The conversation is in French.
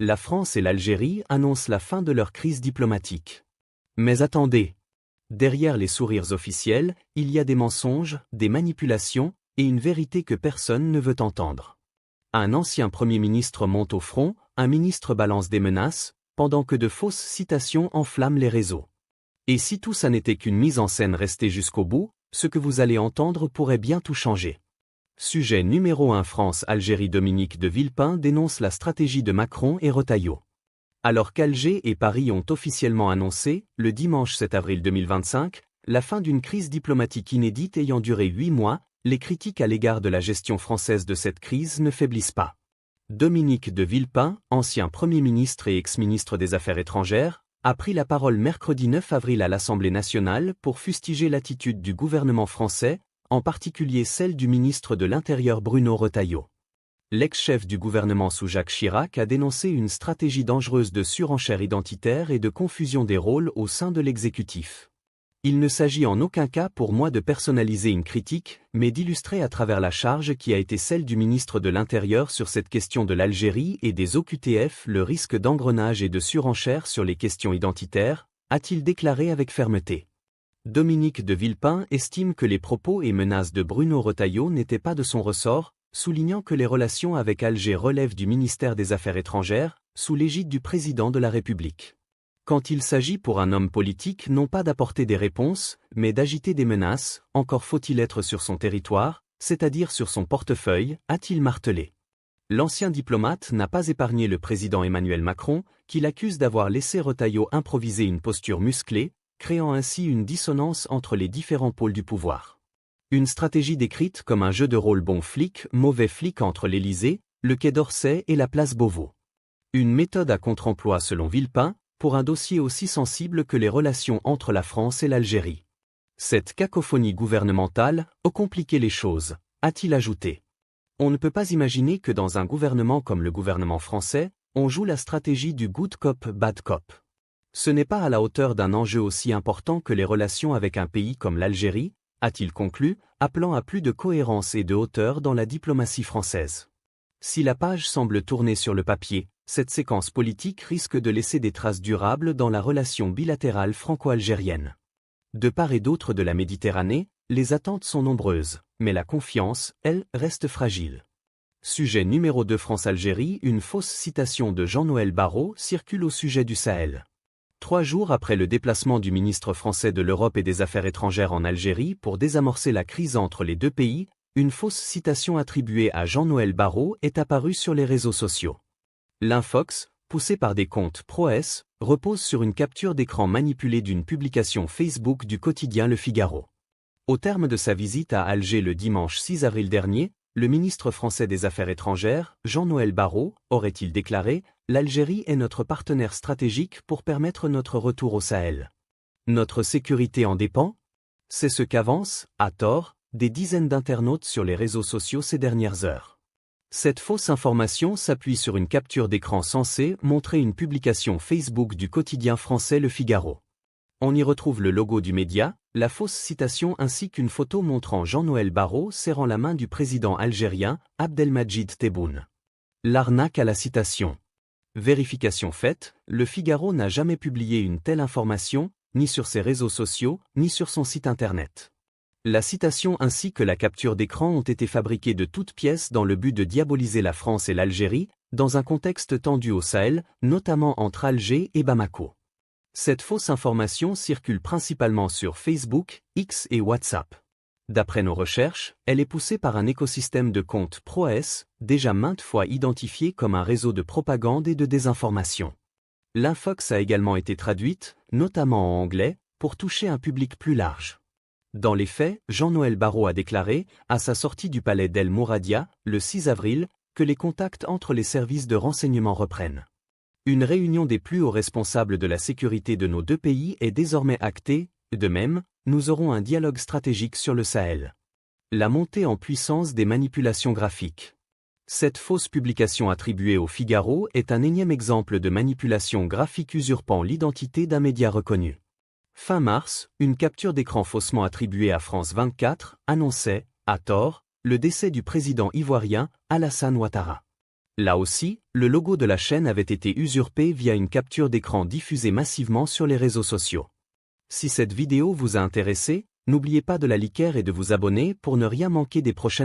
La France et l'Algérie annoncent la fin de leur crise diplomatique. Mais attendez! Derrière les sourires officiels, il y a des mensonges, des manipulations, et une vérité que personne ne veut entendre. Un ancien Premier ministre monte au front, un ministre balance des menaces, pendant que de fausses citations enflamment les réseaux. Et si tout ça n'était qu'une mise en scène restée jusqu'au bout, ce que vous allez entendre pourrait bien tout changer. Sujet numéro 1. France-Algérie. Dominique de Villepin dénonce la stratégie de Macron et Retailleau. Alors qu'Alger et Paris ont officiellement annoncé, le dimanche 7 avril 2025, la fin d'une crise diplomatique inédite ayant duré 8 mois, les critiques à l'égard de la gestion française de cette crise ne faiblissent pas. Dominique de Villepin, ancien Premier ministre et ex-ministre des Affaires étrangères, a pris la parole mercredi 9 avril à l'Assemblée nationale pour fustiger l'attitude du gouvernement français, en particulier celle du ministre de l'Intérieur Bruno Retailleau. L'ex-chef du gouvernement sous Jacques Chirac a dénoncé une stratégie dangereuse de surenchère identitaire et de confusion des rôles au sein de l'exécutif. Il ne s'agit en aucun cas pour moi de personnaliser une critique, mais d'illustrer à travers la charge qui a été celle du ministre de l'Intérieur sur cette question de l'Algérie et des OQTF le risque d'engrenage et de surenchère sur les questions identitaires, a-t-il déclaré avec fermeté. Dominique de Villepin estime que les propos et menaces de Bruno Retailleau n'étaient pas de son ressort, soulignant que les relations avec Alger relèvent du ministère des Affaires étrangères, sous l'égide du président de la République. Quand il s'agit pour un homme politique non pas d'apporter des réponses, mais d'agiter des menaces, encore faut-il être sur son territoire, c'est-à-dire sur son portefeuille, a-t-il martelé. L'ancien diplomate n'a pas épargné le président Emmanuel Macron, qui l'accuse d'avoir laissé Retailleau improviser une posture musclée, créant ainsi une dissonance entre les différents pôles du pouvoir. Une stratégie décrite comme un jeu de rôle bon flic, mauvais flic entre l'Élysée, le Quai d'Orsay et la place Beauvau. Une méthode à contre-emploi selon Villepin, pour un dossier aussi sensible que les relations entre la France et l'Algérie. Cette cacophonie gouvernementale a compliqué les choses, a-t-il ajouté. On ne peut pas imaginer que dans un gouvernement comme le gouvernement français, on joue la stratégie du good cop, bad cop. Ce n'est pas à la hauteur d'un enjeu aussi important que les relations avec un pays comme l'Algérie, a-t-il conclu, appelant à plus de cohérence et de hauteur dans la diplomatie française. Si la page semble tourner sur le papier, cette séquence politique risque de laisser des traces durables dans la relation bilatérale franco-algérienne. De part et d'autre de la Méditerranée, les attentes sont nombreuses, mais la confiance, elle, reste fragile. Sujet numéro 2. France-Algérie. Une fausse citation de Jean-Noël Barrot circule au sujet du Sahel. 3 jours après le déplacement du ministre français de l'Europe et des Affaires étrangères en Algérie pour désamorcer la crise entre les deux pays, une fausse citation attribuée à Jean-Noël Barrot est apparue sur les réseaux sociaux. L'infox, poussé par des comptes pro-S, repose sur une capture d'écran manipulée d'une publication Facebook du quotidien Le Figaro. Au terme de sa visite à Alger le dimanche 6 avril dernier, le ministre français des Affaires étrangères, Jean-Noël Barrot, aurait-il déclaré « L'Algérie est notre partenaire stratégique pour permettre notre retour au Sahel. Notre sécurité en dépend ?» C'est ce qu'avancent, à tort, des dizaines d'internautes sur les réseaux sociaux ces dernières heures. Cette fausse information s'appuie sur une capture d'écran censée montrer une publication Facebook du quotidien français Le Figaro. On y retrouve le logo du média, la fausse citation ainsi qu'une photo montrant Jean-Noël Barrot serrant la main du président algérien, Abdelmadjid Tebboune. L'arnaque à la citation. Vérification faite, Le Figaro n'a jamais publié une telle information, ni sur ses réseaux sociaux, ni sur son site internet. La citation ainsi que la capture d'écran ont été fabriquées de toutes pièces dans le but de diaboliser la France et l'Algérie, dans un contexte tendu au Sahel, notamment entre Alger et Bamako. Cette fausse information circule principalement sur Facebook, X et WhatsApp. D'après nos recherches, elle est poussée par un écosystème de comptes pro-S, déjà maintes fois identifié comme un réseau de propagande et de désinformation. L'infox a également été traduite, notamment en anglais, pour toucher un public plus large. Dans les faits, Jean-Noël Barrot a déclaré, à sa sortie du palais d'El Mouradia, le 6 avril, que les contacts entre les services de renseignement reprennent. Une réunion des plus hauts responsables de la sécurité de nos deux pays est désormais actée, de même, nous aurons un dialogue stratégique sur le Sahel. La montée en puissance des manipulations graphiques. Cette fausse publication attribuée au Figaro est un énième exemple de manipulation graphique usurpant l'identité d'un média reconnu. Fin mars, une capture d'écran faussement attribuée à France 24 annonçait, à tort, le décès du président ivoirien, Alassane Ouattara. Là aussi, le logo de la chaîne avait été usurpé via une capture d'écran diffusée massivement sur les réseaux sociaux. Si cette vidéo vous a intéressé, n'oubliez pas de la liker et de vous abonner pour ne rien manquer des prochaines